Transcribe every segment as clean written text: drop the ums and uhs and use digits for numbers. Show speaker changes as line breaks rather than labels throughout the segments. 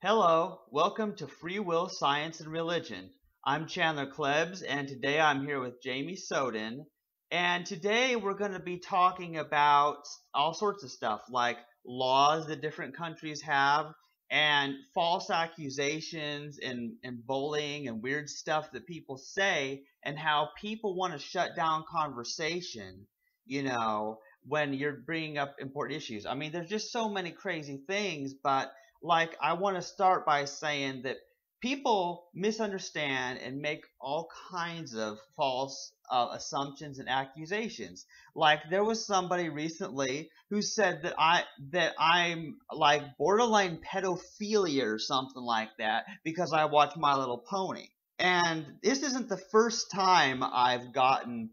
Hello, welcome to Free Will, Science, and Religion. I'm Chandler Klebs, and today I'm here with Jamie Soden. And today we're going to be talking about all sorts of stuff like laws that different countries have, and false accusations, and bullying, and weird stuff that people say, and how people want to shut down conversation, when you're bringing up important issues. I mean, there's just so many crazy things, but I want to start by saying that people misunderstand and make all kinds of false assumptions and accusations. Like there was somebody recently who said that I'm like borderline pedophilia or something like that because I watch My Little Pony. And this isn't the first time I've gotten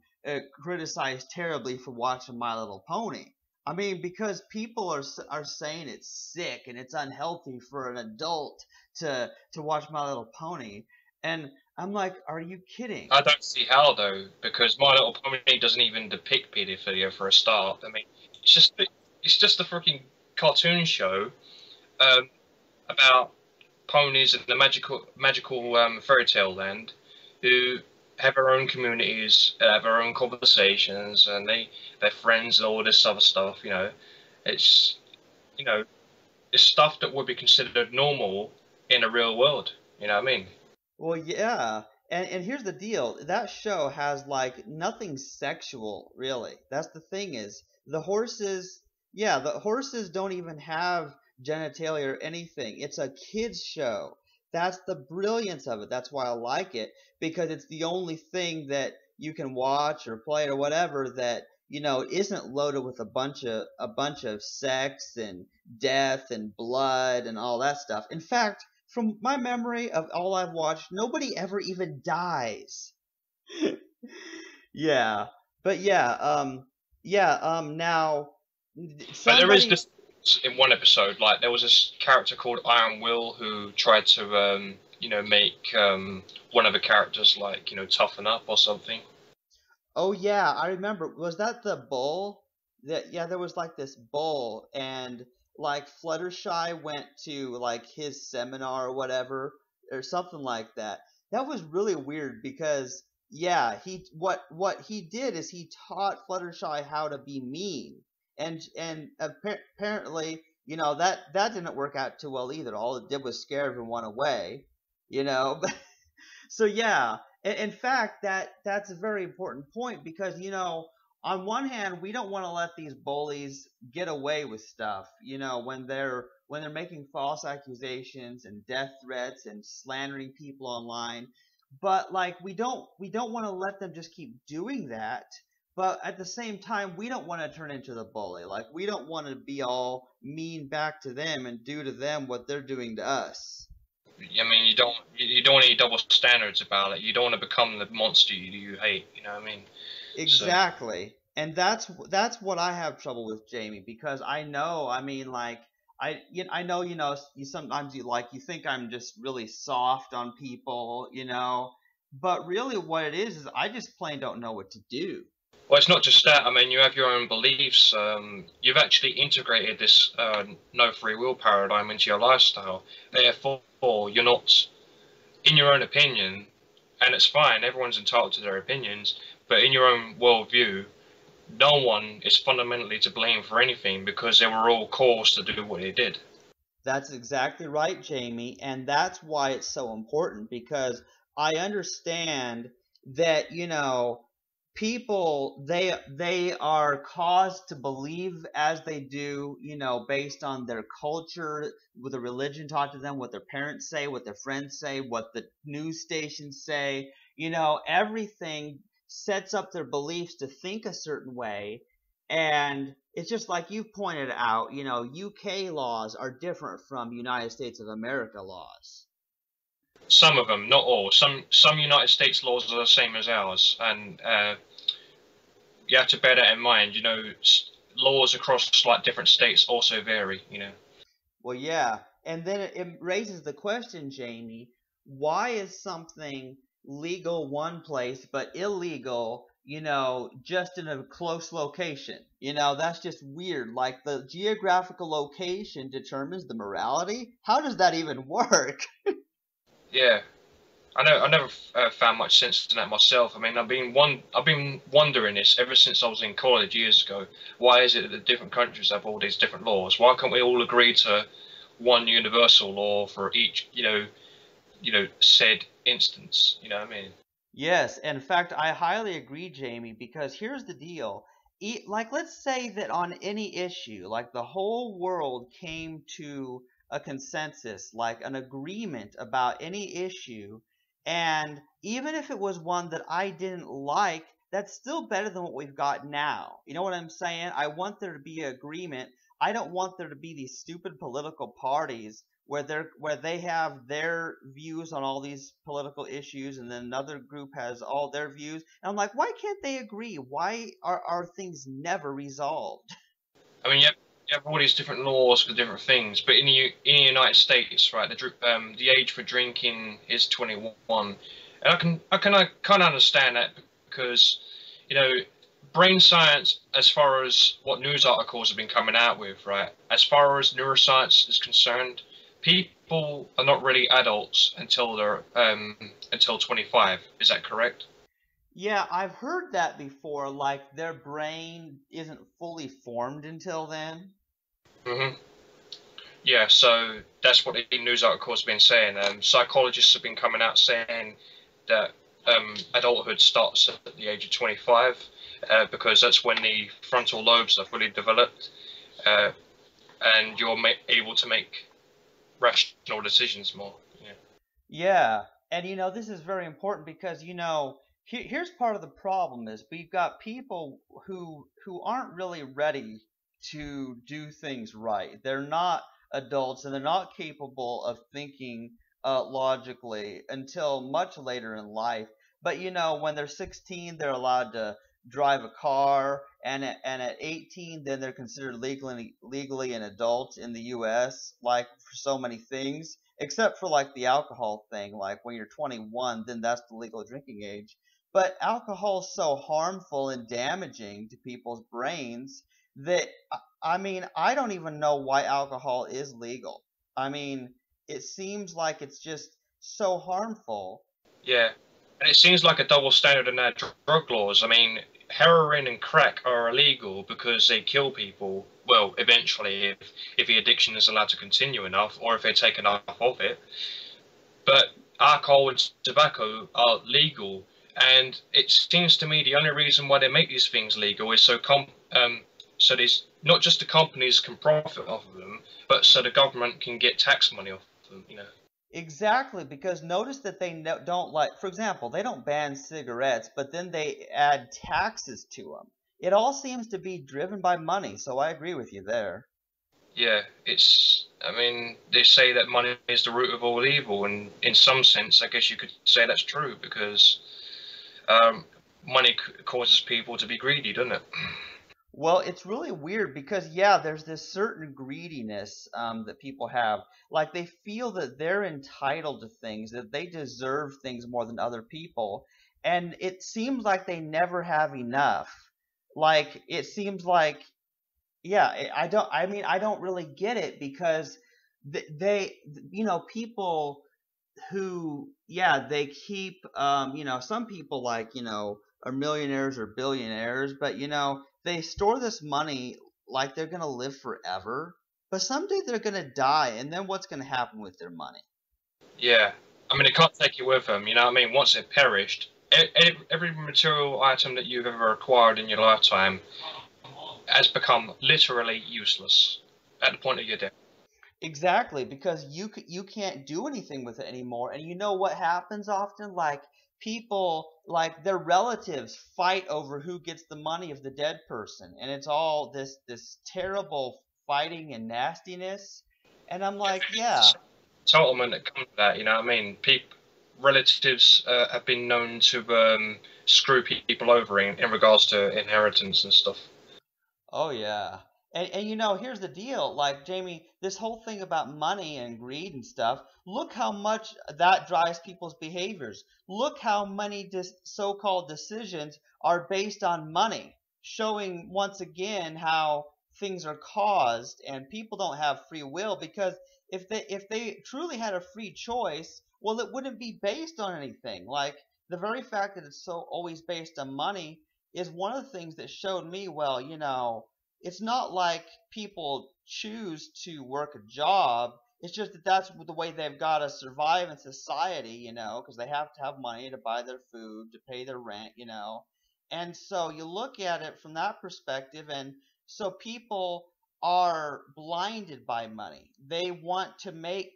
criticized terribly for watching My Little Pony. I mean, because people are saying it's sick and it's unhealthy for an adult to watch My Little Pony, and I'm like, are you kidding?
I don't see how though, because My Little Pony doesn't even depict paedophilia for a start. I mean, it's just a freaking cartoon show um, about ponies in the magical fairy tale land who have their own communities, have their own conversations, and they're friends and all this other stuff. It's you know it's stuff that would be considered normal in a real world. You know what I mean?
Well, yeah. And here's the deal. That show has like nothing sexual, really. That's the thing is the horses don't even have genitalia or anything. It's a kids show. That's the brilliance of it. That's why I like it because it's the only thing that you can watch or play or whatever that, isn't loaded with a bunch of sex and death and blood and all that stuff. In fact, from my memory of all I've watched, nobody ever even dies. Yeah, but now
But there is
somebody.
this in one episode, like there was this character called Iron Will who tried to, make one of the characters like toughen up or something.
Oh yeah, I remember. Was that the bull? That yeah, there was like this bull, and like Fluttershy went to like his seminar or whatever, or something like that. That was really weird because yeah, what he did is he taught Fluttershy how to be mean, and apparently that didn't work out too well either. All it did was scare everyone away, you know. So yeah, in fact, that's a very important point because on one hand, we don't want to let these bullies get away with stuff. When they're making false accusations and death threats and slandering people online. But like we don't want to let them just keep doing that. But at the same time, we don't want to turn into the bully. Like we don't want to be all mean back to them and do to them what they're doing to us.
I mean, you don't want any double standards about it. You don't want to become the monster you hate. You know what I mean? So
Exactly. And that's what I have trouble with, Jamie, because I know, I mean, like I know, you sometimes you think I'm just really soft on people, but really what it is I just plain don't know what to do.
well, it's not just that. I mean, you have your own beliefs. You've actually integrated this no free will paradigm into your lifestyle. Therefore, you're not in your own opinion, and it's fine. Everyone's entitled to their opinions, but in your own worldview, no one is fundamentally to blame for anything because they were all caused to do what they did.
That's exactly right, Jamie, and that's why it's so important because I understand that, people they are caused to believe as they do, based on their culture, what the religion taught to them, what their parents say, what their friends say, what the news stations say, everything sets up their beliefs to think a certain way. And it's just like you pointed out, UK laws are different from United States of America laws.
Some of them, not all. Some United States laws are the same as ours, and you have to bear that in mind. Laws across like different states also vary.
Well, yeah. And then it raises the question, Jamie, why is something legal one place but illegal just in a close location. That's just weird. Like the geographical location determines the morality. How does that even work?
Yeah. I know. I never found much sense in that myself. I mean, I've been wondering this ever since I was in college years ago. Why is it that the different countries have all these different laws? Why can't we all agree to one universal law for each, said instance? You know what I mean?
Yes, in fact, I highly agree, Jamie, because here's the deal. Like, let's say that on any issue, like the whole world came to a consensus, like an agreement about any issue, and even if it was one that I didn't like, that's still better than what we've got now. You know what I'm saying? I want there to be an agreement. I don't want there to be these stupid political parties where they have their views on all these political issues, and then another group has all their views. And I'm like, why can't they agree? Why are things never resolved?
I mean, you have all these different laws for different things, but in the United States, right, the age for drinking is 21, and I kind of understand that because, you know, brain science, as far as what news articles have been coming out with, right, as far as neuroscience is concerned, people are not really adults until they're until 25. Is that correct?
Yeah, I've heard that before, like their brain isn't fully formed until then.
Hmm. Yeah, so that's what the news article's been saying. Psychologists have been coming out saying that adulthood starts at the age of 25 because that's when the frontal lobes are fully developed uh, and you're able to make rational decisions more. Yeah.
Yeah, and this is very important because here's part of the problem is we've got people who aren't really ready to do things right. They're not adults and they're not capable of thinking logically until much later in life. But when they're 16, they're allowed to drive a car, and at 18, then they're considered legally an adult in the U.S. Like for so many things except for like the alcohol thing. Like when you're 21, then that's the legal drinking age. But alcohol's so harmful and damaging to people's brains that I mean, I don't even know why alcohol is legal. I mean, it seems like it's just so harmful.
Yeah, and it seems like a double standard in our drug laws. I mean, heroin and crack are illegal because they kill people. Well, eventually, if the addiction is allowed to continue enough, or if they take enough of it. But alcohol and tobacco are legal, and it seems to me the only reason why they make these things legal is so these not just the companies can profit off of them, but so the government can get tax money off of them. You know.
Exactly, because notice that they don't like, for example, they don't ban cigarettes, but then they add taxes to them. It all seems to be driven by money, so I agree with you there.
Yeah, it's. I mean, they say that money is the root of all evil, and in some sense, I guess you could say that's true because um, money causes people to be greedy, doesn't it?
Well, it's really weird because, yeah, there's this certain greediness that people have. Like they feel that they're entitled to things, that they deserve things more than other people. And it seems like they never have enough. Like it seems like, yeah, I mean, I don't really get it because they, people who, yeah, they keep, some people like, are millionaires or billionaires, but they store this money like they're gonna live forever. But someday they're gonna die, and then what's gonna happen with their money?
Yeah, I mean, they can't take it with them. You know what I mean? Once it perished, every material item that you've ever acquired in your lifetime has become literally useless at the point of your death.
Exactly, because you can't do anything with it anymore. And you know what happens often? Like people, like their relatives fight over who gets the money of the dead person, and it's all this terrible fighting and nastiness. And I'm like, yeah,
Entitlement that comes with that. You know what I mean? Relatives have been known to screw people over in regards to inheritance and stuff.
oh yeah. And here's the deal, like Jamie, this whole thing about money and greed and stuff, look how much that drives people's behaviors. Look how many so-called decisions are based on money, showing once again how things are caused and people don't have free will, because if they truly had a free choice, well, it wouldn't be based on anything. Like the very fact that it's so always based on money is one of the things that showed me, well, it's not like people choose to work a job. It's just that that's the way they've got to survive in society, because they have to have money to buy their food, to pay their rent. And so you look at it from that perspective, and so people are blinded by money. They want to make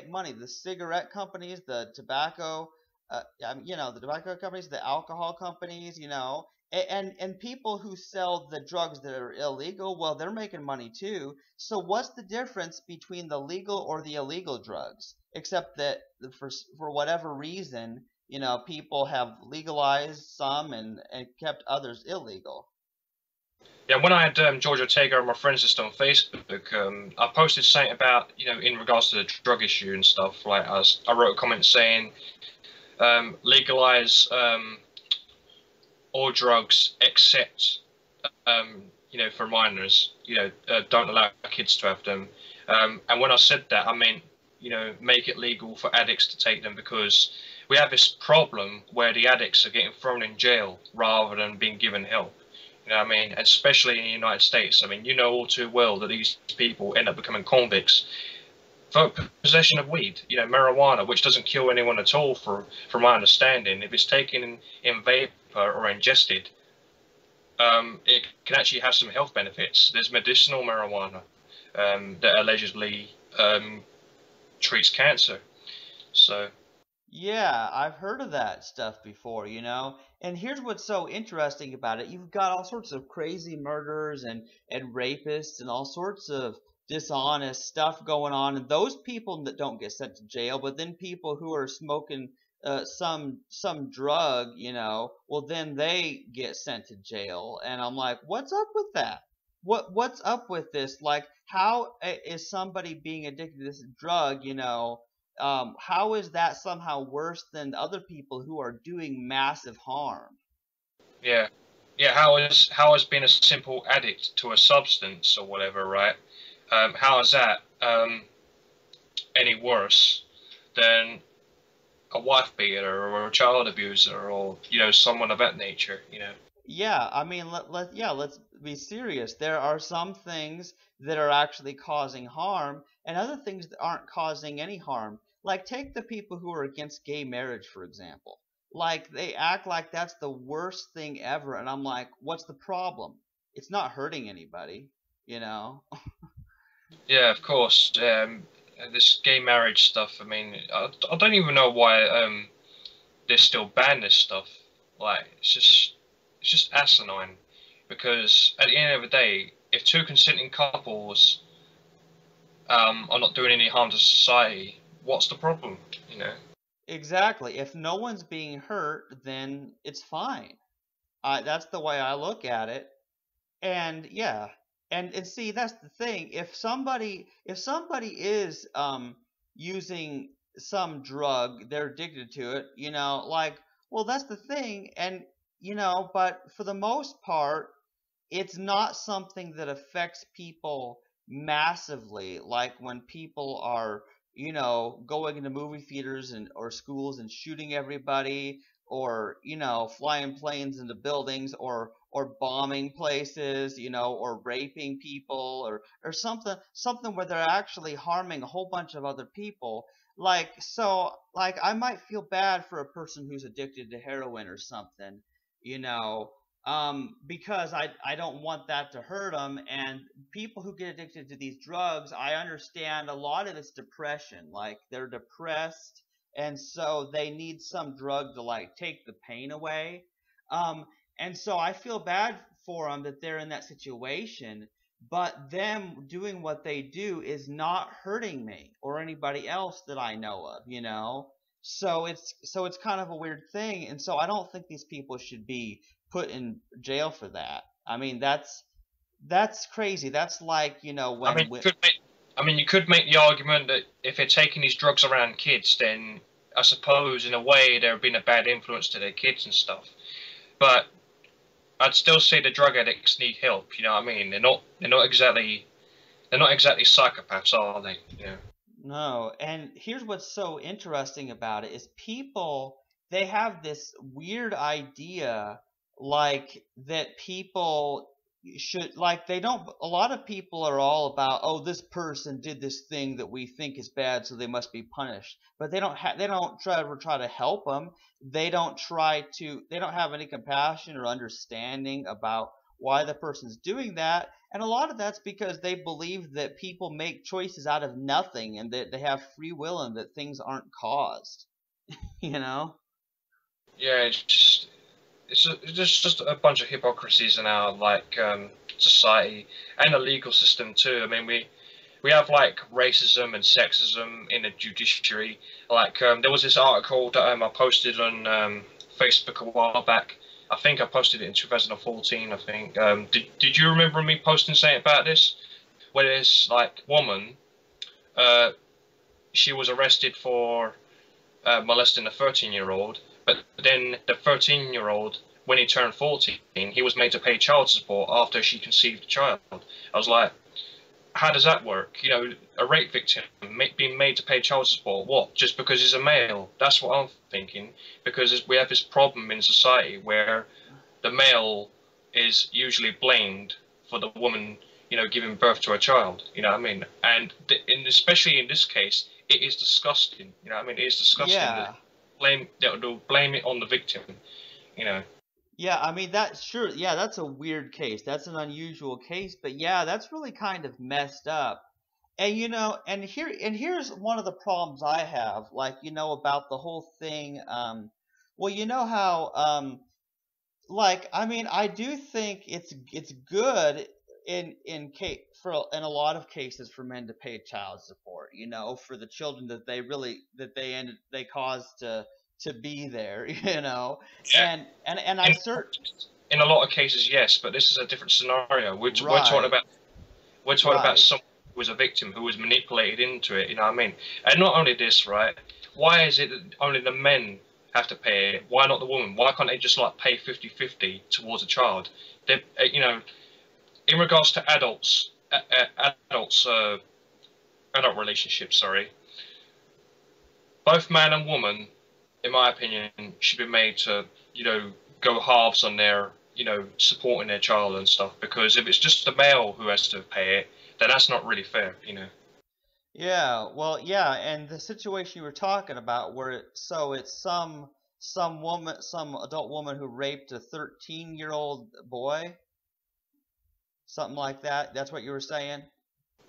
money. The cigarette companies, the tobacco companies, the alcohol companies, and people who sell the drugs that are illegal, well, they're making money too. So what's the difference between the legal or the illegal drugs? Except that for whatever reason, people have legalized some and kept others illegal.
Yeah, when I had George Ortega on my friends list on Facebook, I posted something about, in regards to the drug issue and stuff. Like I wrote a comment saying, legalize all drugs except, for minors. Don't allow kids to have them. And when I said that, I meant, make it legal for addicts to take them, because we have this problem where the addicts are getting thrown in jail rather than being given help. You know what I mean? And especially in the United States. I mean, you know all too well that these people end up becoming convicts for possession of weed, marijuana, which doesn't kill anyone at all, from my understanding. If it's taken in vapor or ingested, it can actually have some health benefits. There's medicinal marijuana that allegedly treats cancer. So.
Yeah, I've heard of that stuff before, And here's what's so interesting about it. You've got all sorts of crazy murderers and rapists and all sorts of dishonest stuff going on, and those people that don't get sent to jail, but then people who are smoking some drug, well, then they get sent to jail. And I'm like, what's up with that? What's up with this? Like, how is somebody being addicted to this drug, how is that somehow worse than other people who are doing massive harm?
Yeah, yeah. How has being a simple addict to a substance or whatever, right? How is that any worse than a wife beater or a child abuser, or someone of that nature?
Yeah, I mean, let's be serious. There are some things that are actually causing harm, and other things that aren't causing any harm. Like, take the people who are against gay marriage, for example. Like, they act like that's the worst thing ever, and I'm like, what's the problem? It's not hurting anybody, you know?
Yeah, of course. This gay marriage stuff. I mean, I don't even know why they still ban this stuff. Like, it's just asinine. Because at the end of the day, if two consenting couples are not doing any harm to society, what's the problem? You know?
Exactly. If no one's being hurt, then it's fine. That's the way I look at it. And yeah, and see, that's the thing. If somebody is using some drug, they're addicted to it, like, well, that's the thing. And but for the most part, it's not something that affects people massively, like when people are, going into movie theaters and or schools and shooting everybody, or flying planes into buildings, or bombing places, or raping people, or something where they're actually harming a whole bunch of other people. Like, so, like, I might feel bad for a person who's addicted to heroin or something, you know because I don't want that to hurt them. And people who get addicted to these drugs, I understand a lot of it's depression. Like, they're depressed, and so they need some drug to, like, take the pain away. Um, and so I feel bad for them that they're in that situation. But them doing what they do is not hurting me or anybody else that I know of. So it's kind of a weird thing, and so I don't think these people should be put in jail for that. I mean, That's crazy. That's like, you know,
I mean,
when
you could make the argument that if they're taking these drugs around kids, then I suppose in a way they're being a bad influence to their kids and stuff. But I'd still say the drug addicts need help. You know what I mean? They're not exactly psychopaths, are they? You know?
no, and here's what's so interesting about it is people, they have this weird idea like that people should, like, they don't, a lot of people are all about, oh, this person did this thing that we think is bad, so they must be punished. But they don't try to help them. They don't have any compassion or understanding about why the person's doing that. And a lot of that's because they believe that people make choices out of nothing and that they have free will and that things aren't caused, you know?
Yeah, it's just a bunch of hypocrisies in our society and the legal system too. I mean, we have like racism and sexism in the judiciary. There was this article that I posted on Facebook a while back. I think I posted it in 2014. I think. Did you remember me posting something about this? Where this like woman, uh, she was arrested for molesting a 13-year-old, but then the 13-year-old, when he turned 14, he was made to pay child support after she conceived the child. I was like, how does that work? You know, a rape victim being made to pay child support, what? Just because he's a male? That's what I'm thinking. Because we have this problem in society where the male is usually blamed for the woman, you know, giving birth to a child. You know what I mean? And especially in this case, it is disgusting. You know what I mean? It is disgusting that
Yeah.
they'll blame it on the victim. You know.
Yeah, I mean that's sure. Yeah, that's a weird case. That's an unusual case, but yeah, that's really kind of messed up. And you know, here's one of the problems I have, like, you know, about the whole thing. Well, you know how like, I mean, I do think it's good in a lot of cases for men to pay child support, you know, for the children that they caused to be there, you know.
Yeah.
And I
In,
cert
in a lot of cases, yes, but this is a different scenario.
Right,
We're talking about
right.
someone who was a victim, who was manipulated into it, you know what I mean? And not only this, right? Why is it that only the men have to pay it? Why not the woman? Why can't they just like pay 50-50 towards a child? They, you know, in regards to adult relationships, sorry, both man and woman, in my opinion, should be made to, you know, go halves on their, you know, supporting their child and stuff. Because if it's just the male who has to pay it, then that's not really fair, you know.
Yeah, well, yeah, and the situation you were talking about where it's some adult woman who raped a 13-year-old boy, something like that. That's what you were saying?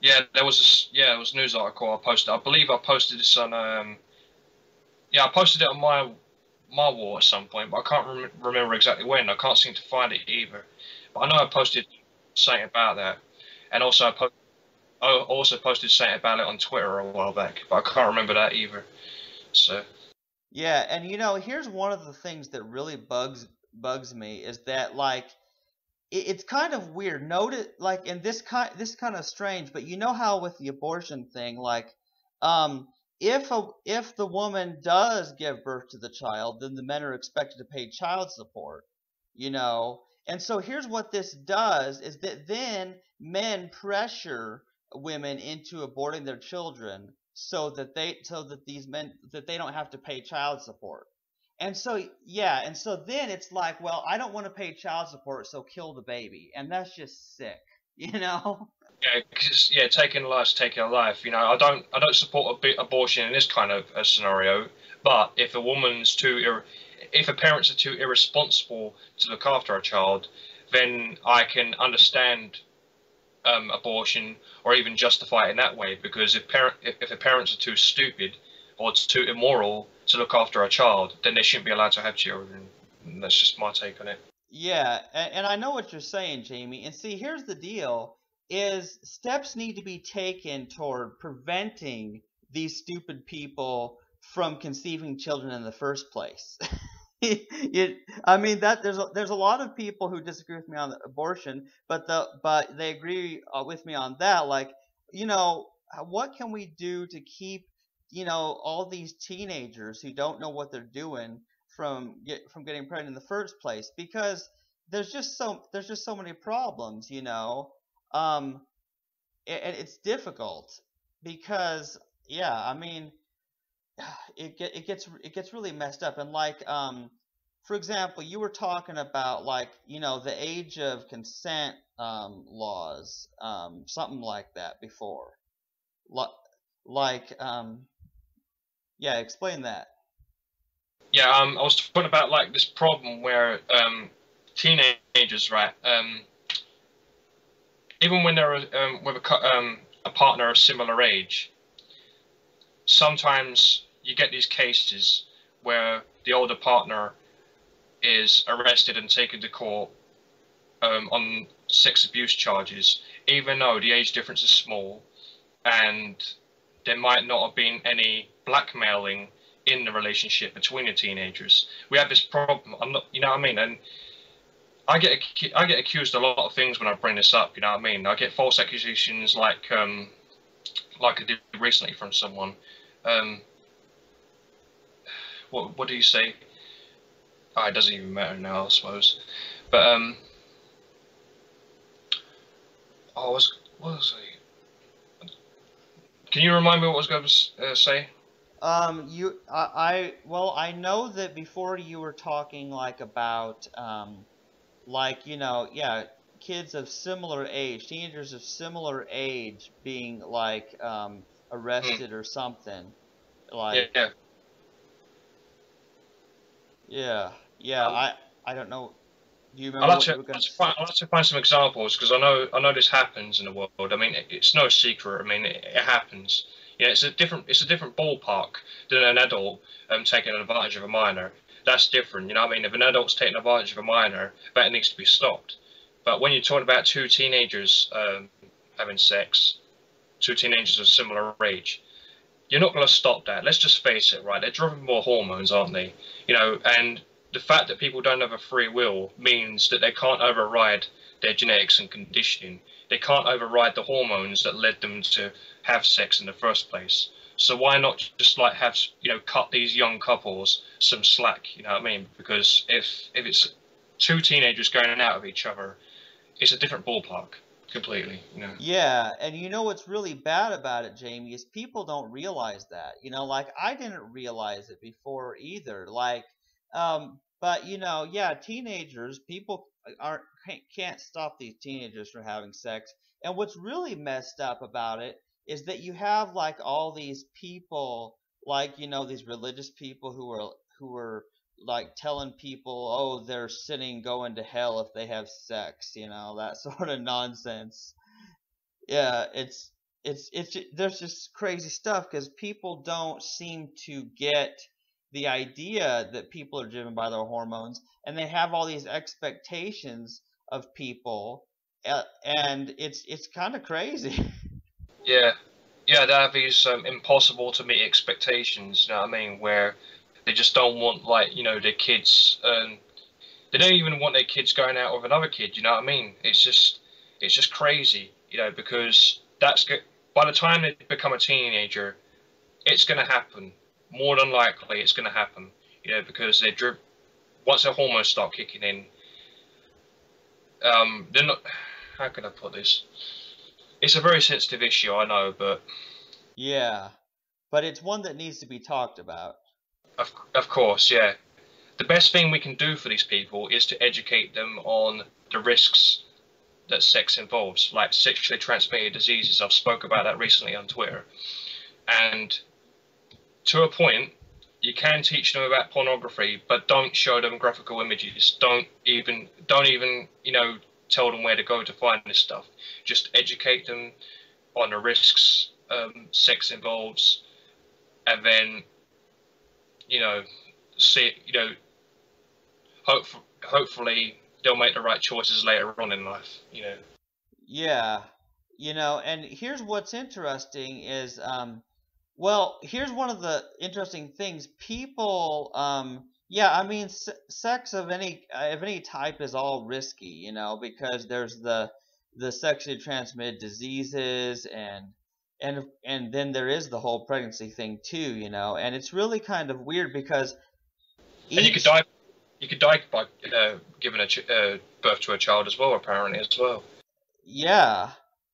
Yeah, there was a news article I posted. I believe I posted this on yeah, I posted it on my wall at some point, but I can't remember exactly when. I can't seem to find it either. But I know I posted something about that, and also I also posted something about it on Twitter a while back, but I can't remember that either. So
Yeah, and you know, here's one of the things that really bugs me is that, like, it's kind of weird. Notice, like, and this kind of strange, but you know how with the abortion thing, like, um, if the woman does give birth to the child, then the men are expected to pay child support, you know. And so here's what this does is that then men pressure women into aborting their children so that these men that they don't have to pay child support. And so, yeah, and so then it's like, well, I don't want to pay child support, so kill the baby, and that's just sick, you know?
yeah, cause yeah, taking a life's taking a life. You know, I don't support abortion in this kind of a scenario. But if a woman's if a parents are too irresponsible to look after a child, then I can understand abortion or even justify it in that way. Because if the parents are too stupid or too immoral to look after a child, then they shouldn't be allowed to have children. And that's just my take on it.
Yeah, and I know what you're saying, Jamie. And see, here's the deal: is steps need to be taken toward preventing these stupid people from conceiving children in the first place. I mean that there's a lot of people who disagree with me on abortion, but they agree with me on that. Like, what can we do to keep all these teenagers who don't know what they're doing from getting pregnant in the first place? Because there's just so many problems, and it's difficult because yeah, I mean it gets really messed up. And like for example, you were talking about like the age of consent laws, something like that before. Like like yeah, explain that.
Yeah, I was talking about like this problem where teenagers, right? Even when they're with a partner of similar age, sometimes you get these cases where the older partner is arrested and taken to court on sex abuse charges, even though the age difference is small and there might not have been any blackmailing in the relationship between the teenagers. We have this problem. I'm not, you know what I mean? And I get accused of a lot of things when I bring this up. You know what I mean? I get false accusations like I did recently from someone. Um, what do you say? Oh, it doesn't even matter now, I suppose. But oh, what was I? Can you remind me what I was going to say?
Well, I know that before you were talking like about like yeah, kids of similar age, teenagers of similar age being like
Mm,
arrested or something.
yeah,
Like
yeah.
yeah, yeah.
Um,
I don't know. Do you remember what you were gonna say?
I'd like to find some examples because I know this happens in the world. I mean, it's no secret. I mean, it happens. You know, it's a different ballpark than an adult taking advantage of a minor. That's different. You know what I mean? If an adult's taking advantage of a minor, that needs to be stopped. But when you're talking about two teenagers having sex, two teenagers of similar age, you're not going to stop that. Let's just face it, right? They're driven more hormones, aren't they? You know, and the fact that people don't have a free will means that they can't override their genetics and conditioning. They can't override the hormones that led them to have sex in the first place. So why not just like have cut these young couples some slack? You know what I mean? Because if it's two teenagers going out of each other, it's a different ballpark completely. You know.
Yeah, and what's really bad about it, Jamie, is people don't realize that. Like I didn't realize it before either. Like, but yeah, teenagers, people aren't can't stop these teenagers from having sex. And what's really messed up about it is that you have like all these people, like these religious people who are like telling people, oh, they're sinning, going to hell if they have sex, that sort of nonsense. Yeah, there's just crazy stuff because people don't seem to get the idea that people are driven by their hormones, and they have all these expectations of people, and it's kind of crazy.
Yeah, yeah, they have these impossible to meet expectations. You know what I mean? Where they just don't want like their kids. They don't even want their kids going out with another kid. You know what I mean? It's just crazy. You know, because by the time they become a teenager, it's going to happen. More than likely, it's going to happen. You know, because once their hormones start kicking in, they're not. How can I put this? It's a very sensitive issue, I know, but
Yeah, but it's one that needs to be talked about.
of course, yeah. The best thing we can do for these people is to educate them on the risks that sex involves, like sexually transmitted diseases. I've spoke about that recently on Twitter. And to a point, you can teach them about pornography, but don't show them graphical images. Don't even, tell them where to go to find this stuff. Just educate them on the risks sex involves, and then, you know, see, hope, hopefully they'll make the right choices later on in life. You know.
Yeah, and here's what's interesting is well, here's one of the interesting things. People Yeah, I mean, sex of any type is all risky, because there's the sexually transmitted diseases and then there is the whole pregnancy thing too, and it's really kind of weird because
And you could
each
die. You could die by giving birth to a child as well, apparently as well.
Yeah,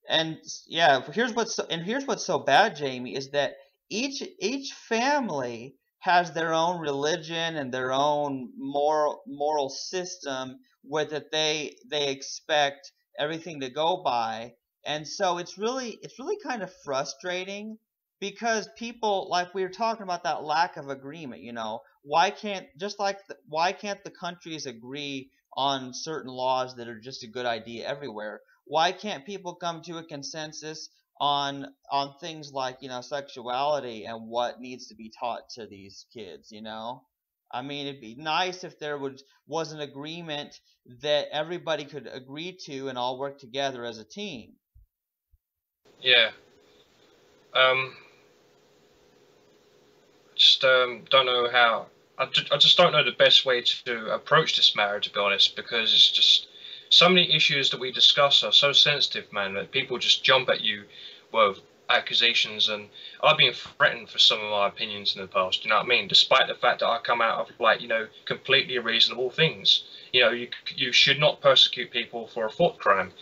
and yeah, here's what's so bad, Jamie, is that each family has their own religion and their own moral system with that they expect everything to go by, and so it's really kind of frustrating because people, like we were talking about, that lack of agreement. Why can't the countries agree on certain laws that are just a good idea everywhere? Why can't people come to a consensus on things like, sexuality and what needs to be taught to these kids? I mean, it'd be nice if there was an agreement that everybody could agree to and all work together as a team.
Yeah. Um, just don't know how. I just don't know the best way to approach this matter, to be honest, because it's just so many issues that we discuss are so sensitive, man, that people just jump at you with accusations. And I've been threatened for some of my opinions in the past, you know what I mean? Despite the fact that I come out of, like, completely reasonable things. You should not persecute people for a thought crime.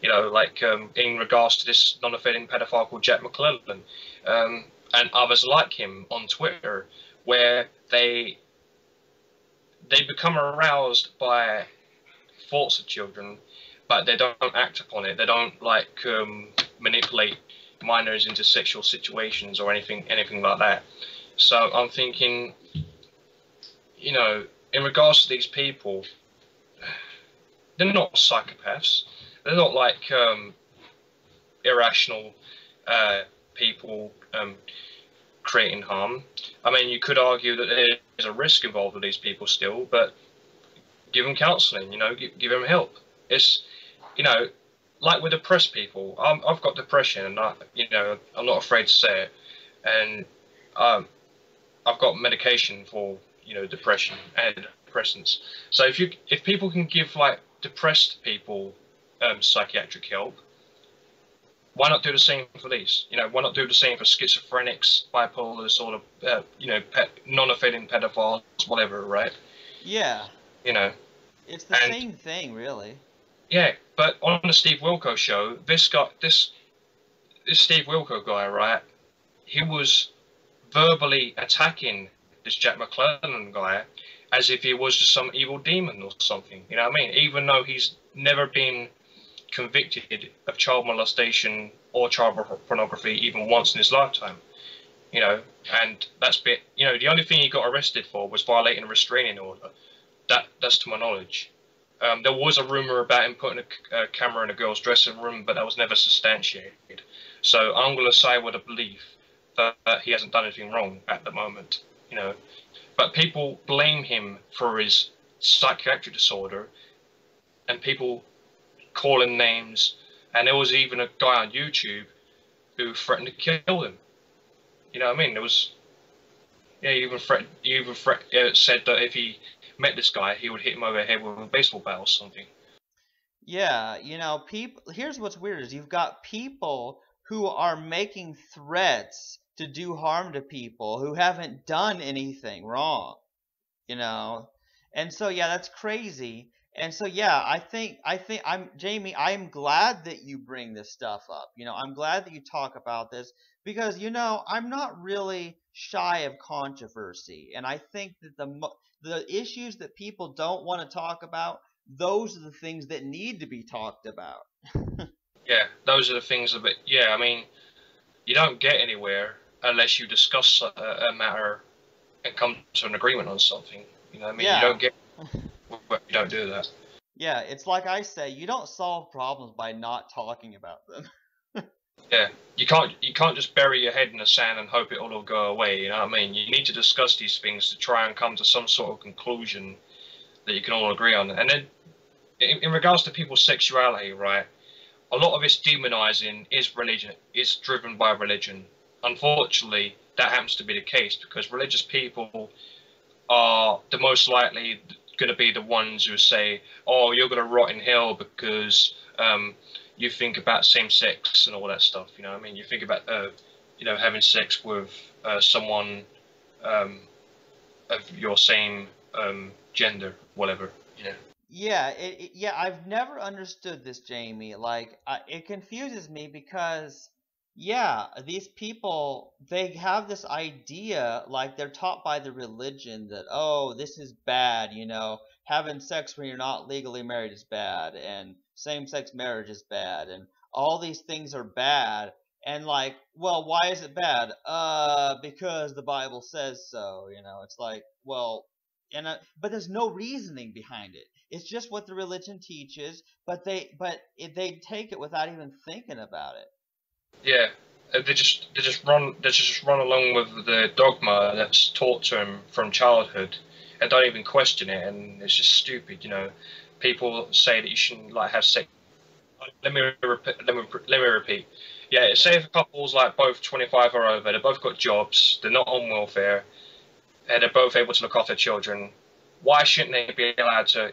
Like in regards to this non-offending pedophile called Jack McClellan, and others like him on Twitter, where they become aroused by thoughts of children, but they don't act upon it. They don't manipulate minors into sexual situations or anything like that. So I'm thinking, in regards to these people, they're not psychopaths. They're not like irrational people creating harm. I mean, you could argue that there's a risk involved with these people still, but give them counselling, give them help. It's, like with depressed people. I've got depression, and I'm not afraid to say it, and I've got medication for depression and depressants. So if people can give like depressed people psychiatric help, why not do the same for these? Why not do the same for schizophrenics, bipolar disorder, non-offending pedophiles, whatever, right?
Yeah,
You know,
it's the
and
same thing, really.
yeah, but on the Steve Wilco show, this Steve Wilco guy, right? He was verbally attacking this Jack McClellan guy as if he was just some evil demon or something. You know what I mean? Even though he's never been convicted of child molestation or child pornography even once in his lifetime. And the only thing he got arrested for was violating a restraining order. That's to my knowledge. There was a rumor about him putting a camera in a girl's dressing room, but that was never substantiated. So I'm going to say with a belief that he hasn't done anything wrong at the moment. But people blame him for his psychiatric disorder, and people call him names. And there was even a guy on YouTube who threatened to kill him. You know what I mean? There was, yeah, he even said that if he met this guy, he would hit him over the head with a baseball bat or something.
Yeah, people. Here's what's weird is you've got people who are making threats to do harm to people who haven't done anything wrong, and so yeah, that's crazy. And so yeah, I think Jamie, I'm glad that you bring this stuff up. I'm glad that you talk about this because I'm not really shy of controversy, and I think that the issues that people don't want to talk about, those are the things that need to be talked about.
Yeah, those are the things that. Yeah, I mean, you don't get anywhere unless you discuss a matter and come to an agreement on something. You know what I mean?
Yeah.
You don't do that.
Yeah, it's like I say, you don't solve problems by not talking about them.
Yeah, you can't just bury your head in the sand and hope it'll all go away. You know what I mean? You need to discuss these things to try and come to some sort of conclusion that you can all agree on. And then, in regards to people's sexuality, right? A lot of this demonizing is driven by religion. Unfortunately, that happens to be the case because religious people are the most likely going to be the ones who say, "Oh, you're going to rot in hell because you think about same sex and all that stuff." You know, what I mean, you think about having sex with someone of your same gender, whatever. You know.
Yeah, yeah, I've never understood this, Jamie. Like, it confuses me because, yeah, these people, they have this idea, like they're taught by the religion that, oh, this is bad, having sex when you're not legally married is bad, and same-sex marriage is bad, and all these things are bad. And like, well, why is it bad? Because the Bible says so, It's like, well, but there's no reasoning behind it. It's just what the religion teaches, but they take it without even thinking about it.
Yeah, they just run along with the dogma that's taught to them from childhood, and don't even question it. And it's just stupid. People say that you shouldn't like have sex. Let me repeat. Yeah, say if a couple's like both 25 or over, they've both got jobs, they're not on welfare, and they're both able to look after children. Why shouldn't they be allowed to?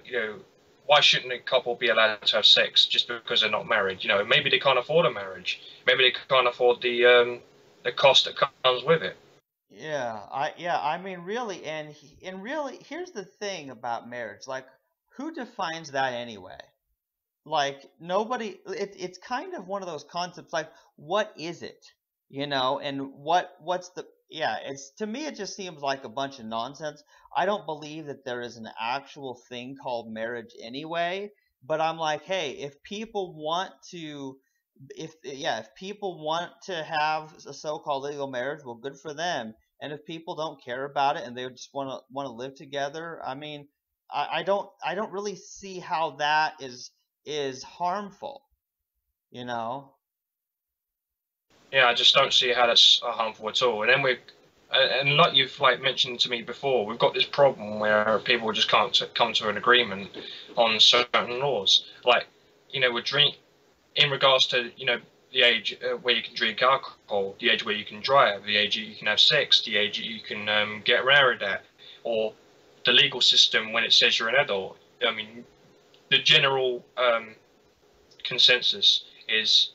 Why shouldn't a couple be allowed to have sex just because they're not married? Maybe they can't afford a marriage. Maybe they can't afford the cost that comes with it.
I mean, really, and really, here's the thing about marriage. Like, who defines that anyway? Like, nobody. It's kind of one of those concepts. Like, what is it? And what's the yeah? It's to me, it just seems like a bunch of nonsense. I don't believe that there is an actual thing called marriage anyway. But I'm like, hey, if people want to if people want to have a so-called legal marriage, well, good for them. And if people don't care about it and they just want to live together, I mean, I don't really see how that is harmful, you know?
Yeah, I just don't see how that's harmful at all. And then and like you've like mentioned to me before, we've got this problem where people just can't come to an agreement on certain laws. Like, with drink in regards to the age where you can drink alcohol, the age where you can drive, the age you can have sex, the age you can get married at, or the legal system when it says you're an adult. I mean, the general consensus is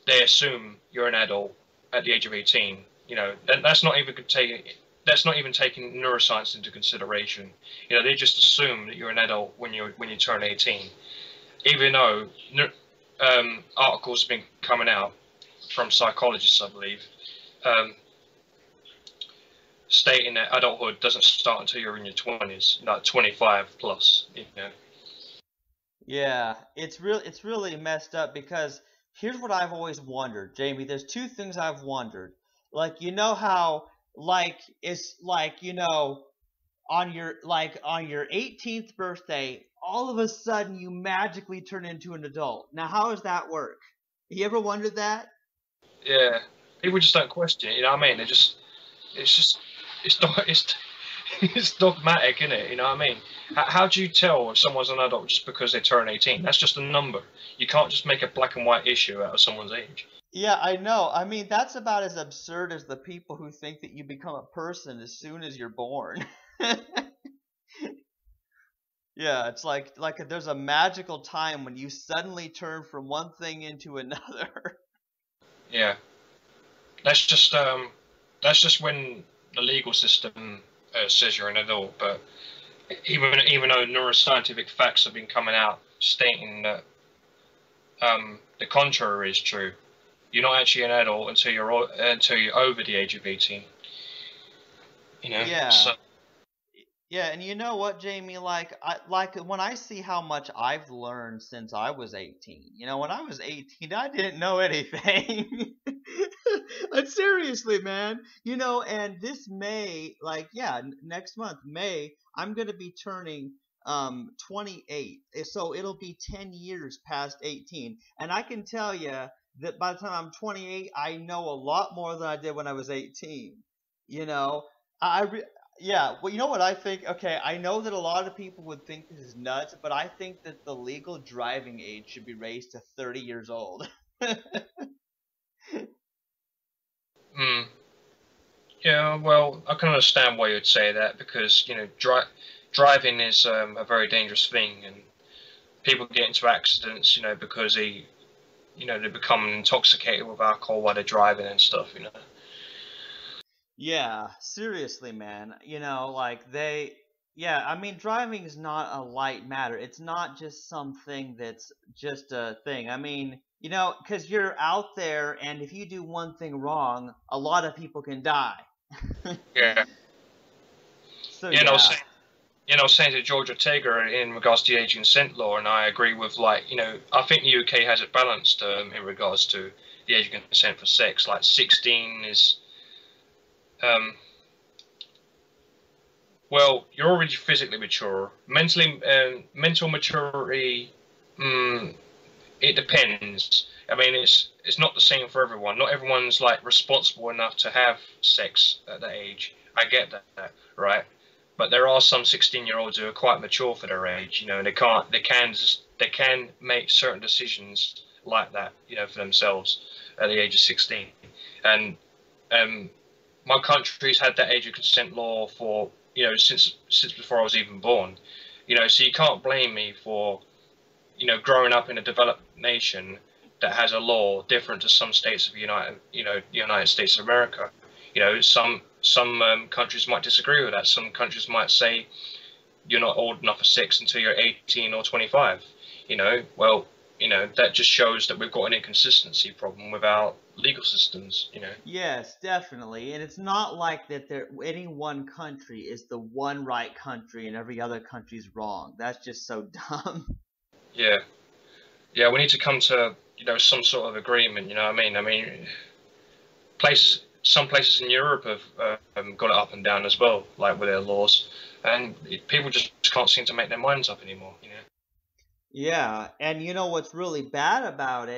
they assume you're an adult at the age of 18. That's not even taking neuroscience into consideration. They just assume that you're an adult when you turn 18, even though articles have been coming out from psychologists, I believe, stating that adulthood doesn't start until you're in your 20s, like 25 plus.
Yeah, it's really messed up because here's what I've always wondered, Jamie. There's two things I've wondered. Like, how like it's like, on your 18th birthday, all of a sudden you magically turn into an adult. Now, how does that work? You ever wondered that?
Yeah, people just don't question it. You know what I mean? It's it's dogmatic, isn't it? You know what I mean? How do you tell if someone's an adult just because they turn 18? That's just a number. You can't just make a black and white issue out of someone's age.
Yeah, I know. I mean, that's about as absurd as the people who think that you become a person as soon as you're born. Yeah, it's like there's a magical time when you suddenly turn from one thing into another.
Yeah, that's just when the legal system says you're an adult. But even though neuroscientific facts have been coming out stating that the contrary is true, you're not actually an adult until you're over the age of 18.
Yeah.
So
Yeah, and you know what, Jamie? Like when I see how much I've learned since I was 18. When I was 18, I didn't know anything. But seriously, man. And this May, like, yeah, next month, May, I'm gonna be turning 28. So it'll be 10 years past 18. And I can tell you that by the time I'm 28, I know a lot more than I did when I was 18. You know, I re- yeah, well, you know what I think? Okay, I know that a lot of people would think this is nuts, but I think that the legal driving age should be raised to 30 years old.
mm, Yeah, well, I can understand why you'd say that because driving is a very dangerous thing, and people get into accidents, because they become intoxicated with alcohol while they're driving and stuff.
Yeah, seriously, man. Yeah, I mean, driving is not a light matter. It's not just something that's just a thing. I mean, because you're out there, and if you do one thing wrong, a lot of people can die.
Yeah,
So,
yeah, and I was
yeah.
saying, saying to George Ortega in regards to the age consent law, and I agree with I think the UK has it balanced in regards to the age of consent for sex. Like 16 is, um, well, you're already physically mature. Mental maturity, mm, it depends. I mean, it's not the same for everyone. Not everyone's like responsible enough to have sex at that age. I get that, right? But there are some 16-year-olds who are quite mature for their age, and they can make certain decisions like that, for themselves at the age of 16. And um, my country's had that age of consent law for since before I was even born. So you can't blame me for growing up in a developed nation that has a law different to some states of United States of America. Some countries might disagree with that. Some countries might say you're not old enough for sex until you're 18 or 25. Well, that just shows that we've got an inconsistency problem with our legal systems.
Yes, definitely. And it's not like that any one country is the one right country and every other country's wrong. That's just so dumb.
Yeah, yeah. We need to come to some sort of agreement. You know what I mean? I mean, some places in Europe have got it up and down as well, like with their laws, and people just can't seem to make their minds up anymore.
Yeah, and you know what's really bad about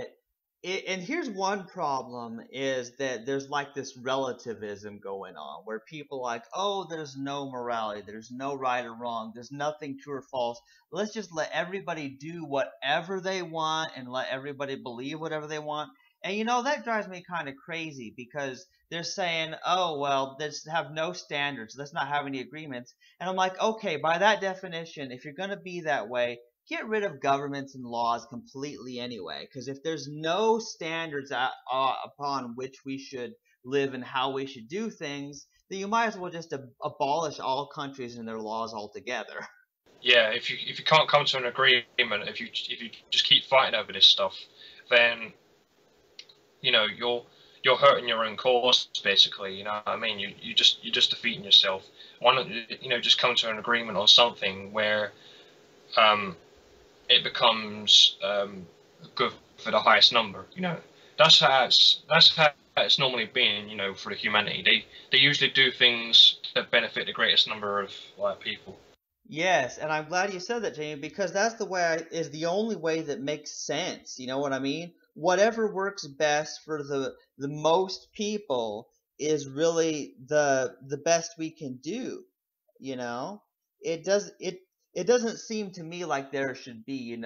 and here's one problem is that there's like this relativism going on where people are like, oh, there's no morality, there's no right or wrong, there's nothing true or false. Let's just let everybody do whatever they want and let everybody believe whatever they want. And that drives me kind of crazy because they're saying, oh, well, let's have no standards, let's not have any agreements. And I'm like, okay, by that definition, if you're going to be that way, get rid of governments and laws completely anyway. Because if there's no standards upon which we should live and how we should do things, then you might as well just abolish all countries and their laws altogether.
Yeah, if you can't come to an agreement, if you just keep fighting over this stuff, then you're hurting your own cause basically. You know what I mean? You're just defeating yourself. Why not just come to an agreement on something where it becomes good for the highest number. That's how it's normally been. For the humanity, they usually do things that benefit the greatest number of people.
Yes, and I'm glad you said that, Jamie, because that's is the only way that makes sense. You know what I mean? Whatever works best for the most people is really the best we can do. You know, it does it doesn't seem to me like there should be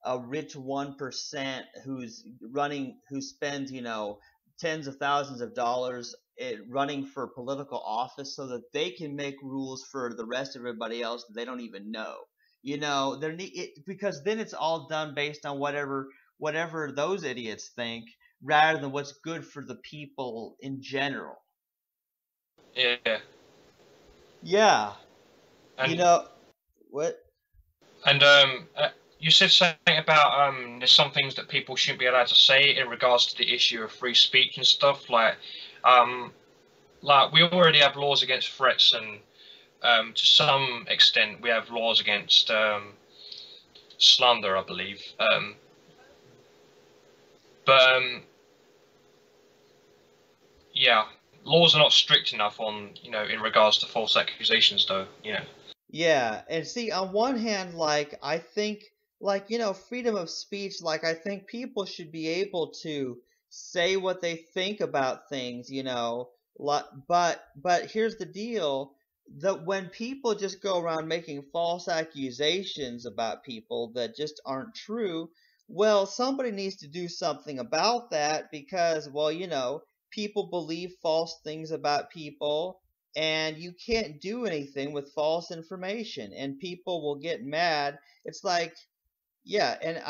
a rich 1% who spends tens of thousands of dollars running for political office so that they can make rules for the rest of everybody else that they don't even know. Because then it's all done based on whatever those idiots think rather than what's good for the people in general.
Yeah,
Yeah, you
and
know what?
and you said something about there's some things that people shouldn't be allowed to say in regards to the issue of free speech and stuff. Um, like we already have laws against threats, and to some extent we have laws against slander, I believe. But yeah, laws are not strict enough on in regards to false accusations, though.
Yeah, and see, on one hand, like I think, like freedom of speech, like I think people should be able to say what they think about things, but here's the deal: that when people just go around making false accusations about people that just aren't true, well, somebody needs to do something about that because, well, people believe false things about people, and you can't do anything with false information, and people will get mad. It's like, yeah, and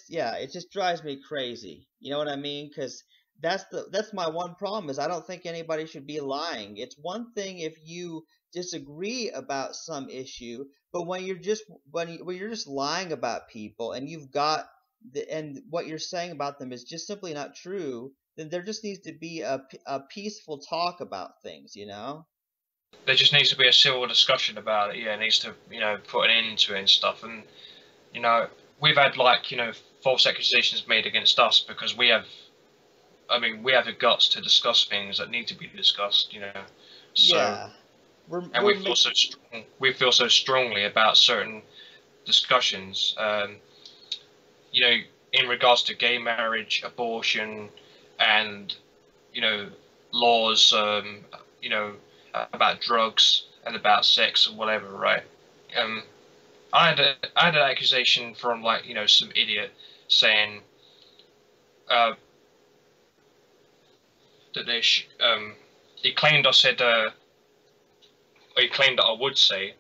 yeah, it just drives me crazy. You know what I mean? Because that's my one problem is I don't think anybody should be lying. It's one thing if you disagree about some issue, but when you're just lying about people and you've got and what you're saying about them is just simply not true, then there just needs to be a peaceful talk about things, you know?
There just needs to be a civil discussion about it. Yeah, it needs to, put an end to it and stuff. And you know, we've had false accusations made against us because we have the guts to discuss things that need to be discussed. So
Yeah.
and we feel so strongly about certain discussions. In regards to gay marriage, abortion, and laws. About drugs and about sex and whatever, right? I had an accusation from some idiot saying that he claimed I said or he claimed that I would say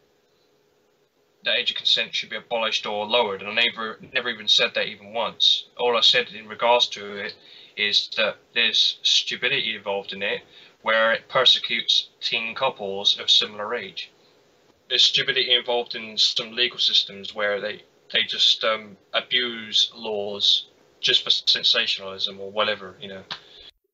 that age of consent should be abolished or lowered, and I never even said that even once. All I said in regards to it is that there's stupidity involved in it, where it persecutes teen couples of similar age. There's stupidity involved in some legal systems where they just abuse laws just for sensationalism or whatever,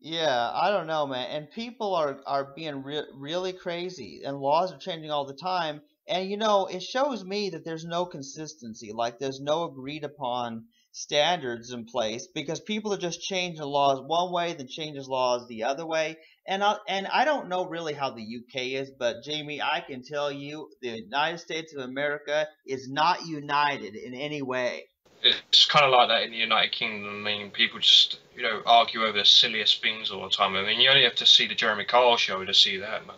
Yeah, I don't know, man. And people are being really crazy, and laws are changing all the time. And it shows me that there's no consistency. Like there's no agreed upon standards in place because people are just changing laws one way, then changes laws the other way. And I don't know really how the UK is, but Jamie, I can tell you the United States of America is not united in any way.
It's kind of like that in the United Kingdom. I mean, people just, argue over the silliest things all the time. I mean, you only have to see the Jeremy Kyle show to see that, man.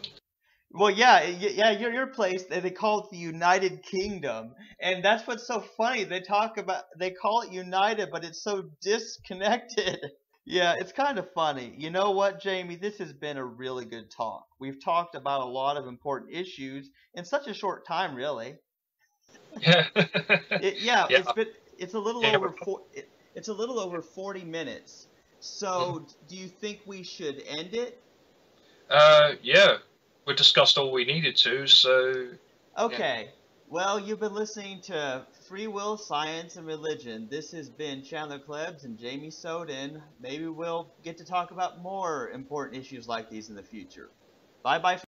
Well, yeah, yeah, your place. They call it the United Kingdom, and that's what's so funny. They call it United, but it's so disconnected. Yeah, it's kind of funny. You know what, Jamie? This has been a really good talk. We've talked about a lot of important issues in such a short time, really.
Yeah.
Yeah,
Yeah.
it's a little
Yeah.
over it's a little over 40 minutes. So, do you think we should end it?
Yeah. We discussed all we needed to, so.
Okay. Yeah. Well, you've been listening to Free Will, Science, and Religion. This has been Chandler Klebs and Jamie Soden. Maybe we'll get to talk about more important issues like these in the future. Bye bye.